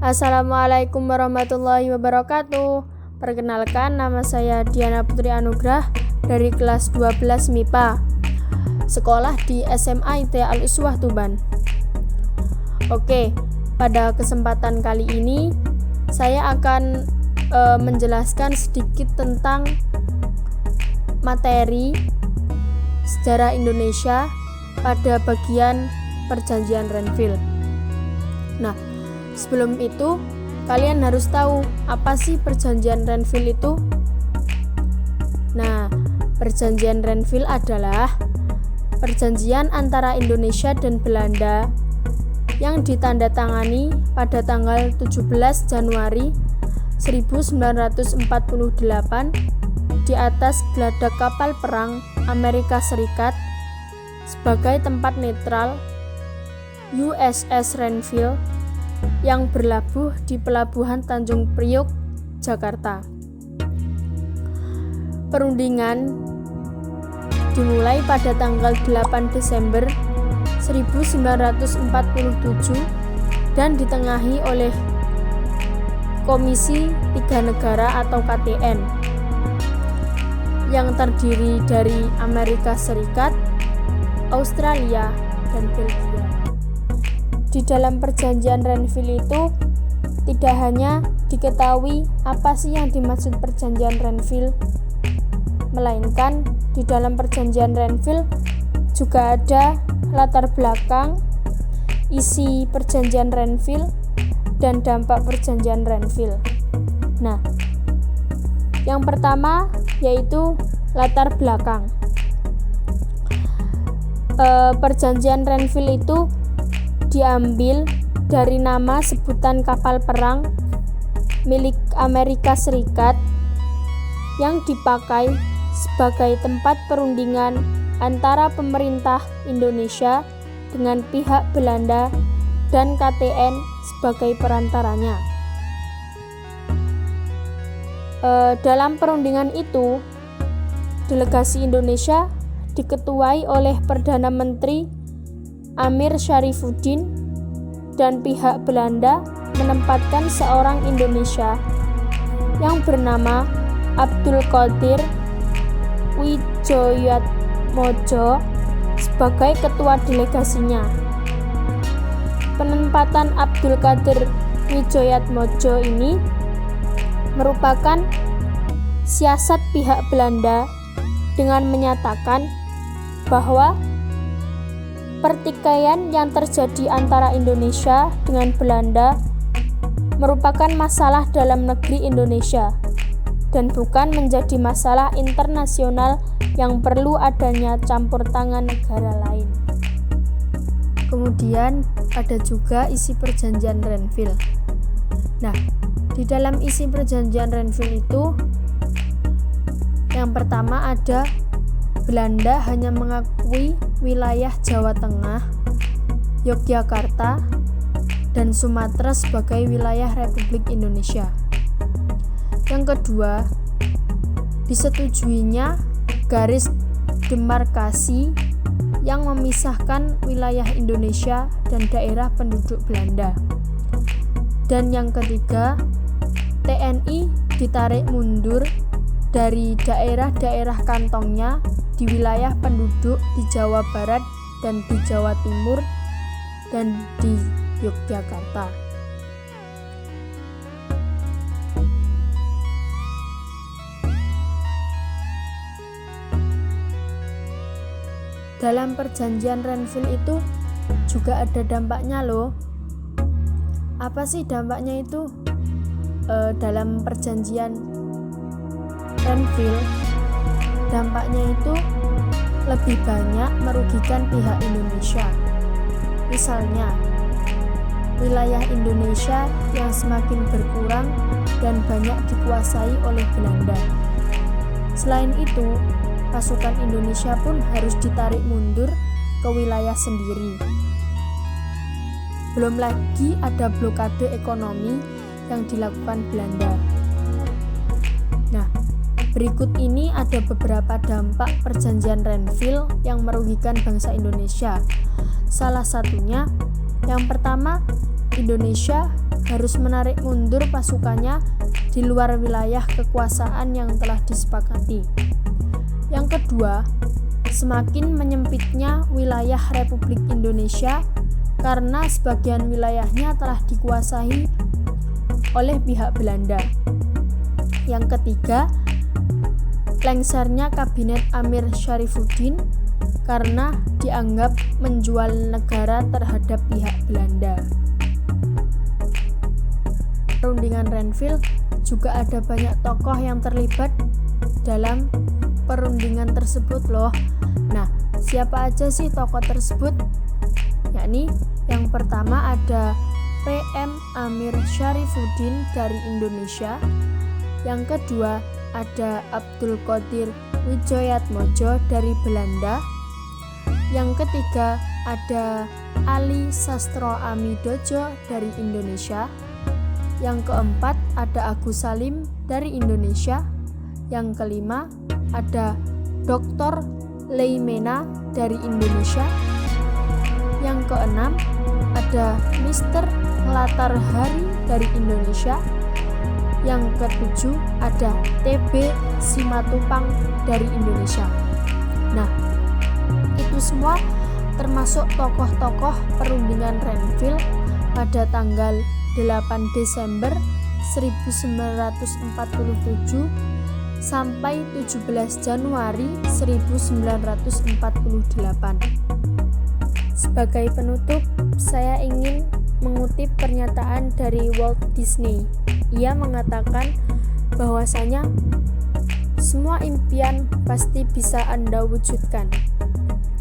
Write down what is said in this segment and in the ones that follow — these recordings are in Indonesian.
Assalamualaikum warahmatullahi wabarakatuh. Perkenalkan, nama saya Diana Putri Anugrah dari kelas 12 MIPA, sekolah di SMA IT Al-Uswah Tuban. Oke, pada kesempatan kali ini saya akan menjelaskan sedikit tentang materi sejarah Indonesia pada bagian Perjanjian Renville. Nah, sebelum itu kalian harus tahu apa sih Perjanjian Renville itu? Nah, Perjanjian Renville adalah perjanjian antara Indonesia dan Belanda yang ditandatangani pada tanggal 17 Januari 1948 di atas geladak kapal perang Amerika Serikat sebagai tempat netral USS Renville yang berlabuh di Pelabuhan Tanjung Priok, Jakarta. Perundingan dimulai pada tanggal 8 Desember 1947 dan ditengahi oleh Komisi Tiga Negara atau KTN yang terdiri dari Amerika Serikat, Australia, dan Belgia. Di dalam Perjanjian Renville itu tidak hanya diketahui apa sih yang dimaksud Perjanjian Renville, melainkan di dalam Perjanjian Renville juga ada latar belakang, isi Perjanjian Renville, dan dampak Perjanjian Renville. Nah, yang pertama yaitu latar belakang. Perjanjian Renville itu diambil dari nama sebutan kapal perang milik Amerika Serikat yang dipakai sebagai tempat perundingan antara pemerintah Indonesia dengan pihak Belanda dan KTN sebagai perantaranya. Dalam perundingan itu, delegasi Indonesia diketuai oleh Perdana Menteri Amir Syarifuddin dan pihak Belanda menempatkan seorang Indonesia yang bernama Abdul Qadir Widjoyatmojo sebagai ketua delegasinya. Penempatan Abdul Qadir Widjoyatmojo ini merupakan siasat pihak Belanda dengan menyatakan bahwa pertikaian yang terjadi antara Indonesia dengan Belanda merupakan masalah dalam negeri Indonesia dan bukan menjadi masalah internasional yang perlu adanya campur tangan negara lain. Kemudian ada juga isi Perjanjian Renville. Nah, di dalam isi Perjanjian Renville itu yang pertama ada Belanda hanya mengakui wilayah Jawa Tengah, Yogyakarta, dan Sumatera sebagai wilayah Republik Indonesia. Yang kedua, disetujuinya garis demarkasi yang memisahkan wilayah Indonesia dan daerah penduduk Belanda. Dan yang ketiga, TNI ditarik mundur dari daerah-daerah kantongnya di wilayah penduduk di Jawa Barat dan di Jawa Timur dan di Yogyakarta. Dalam Perjanjian Renville itu juga ada dampaknya loh. Apa sih dampaknya itu? Dalam Perjanjian Renville, dampaknya itu lebih banyak merugikan pihak Indonesia. Misalnya, wilayah Indonesia yang semakin berkurang dan banyak dikuasai oleh Belanda. Selain itu, pasukan Indonesia pun harus ditarik mundur ke wilayah sendiri. Belum lagi ada blokade ekonomi yang dilakukan Belanda. Nah, berikut ini ada beberapa dampak Perjanjian Renville yang merugikan bangsa Indonesia. Salah satunya, yang pertama, Indonesia harus menarik mundur pasukannya di luar wilayah kekuasaan yang telah disepakati. Yang kedua, semakin menyempitnya wilayah Republik Indonesia karena sebagian wilayahnya telah dikuasai oleh pihak Belanda. Yang ketiga, lengsernya kabinet Amir Syarifuddin karena dianggap menjual negara terhadap pihak Belanda. Perundingan Renville juga ada banyak tokoh yang terlibat dalam perundingan tersebut loh. Nah, siapa aja sih tokoh tersebut? Yakni yang pertama ada PM Amir Syarifuddin dari Indonesia. Yang kedua ada Abdul Qadir Widjoyatmojo dari Belanda. Yang ketiga ada Ali Sastro Amidojo dari Indonesia. Yang keempat ada Agus Salim dari Indonesia. Yang kelima ada Dr. Leimena dari Indonesia. Yang keenam ada Mr. Latar Hari dari Indonesia. Yang ketujuh ada TB Simatupang dari Indonesia. Nah, itu semua termasuk tokoh-tokoh perundingan Renville pada tanggal 8 Desember 1947 sampai 17 Januari 1948. Sebagai penutup, saya ingin mengutip pernyataan dari Walt Disney. Ia mengatakan bahwasanya semua impian pasti bisa Anda wujudkan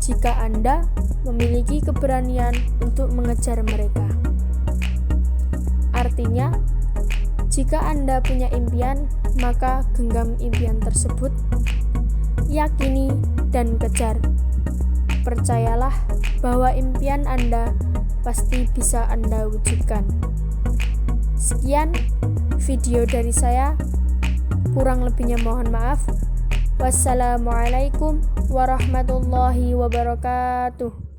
jika Anda memiliki keberanian untuk mengejar mereka. Artinya, jika Anda punya impian, maka genggam impian tersebut, yakini dan kejar. Percayalah bahwa impian Anda pasti bisa Anda wujudkan. Sekian video dari saya, kurang lebihnya mohon maaf. Wassalamualaikum warahmatullahi wabarakatuh.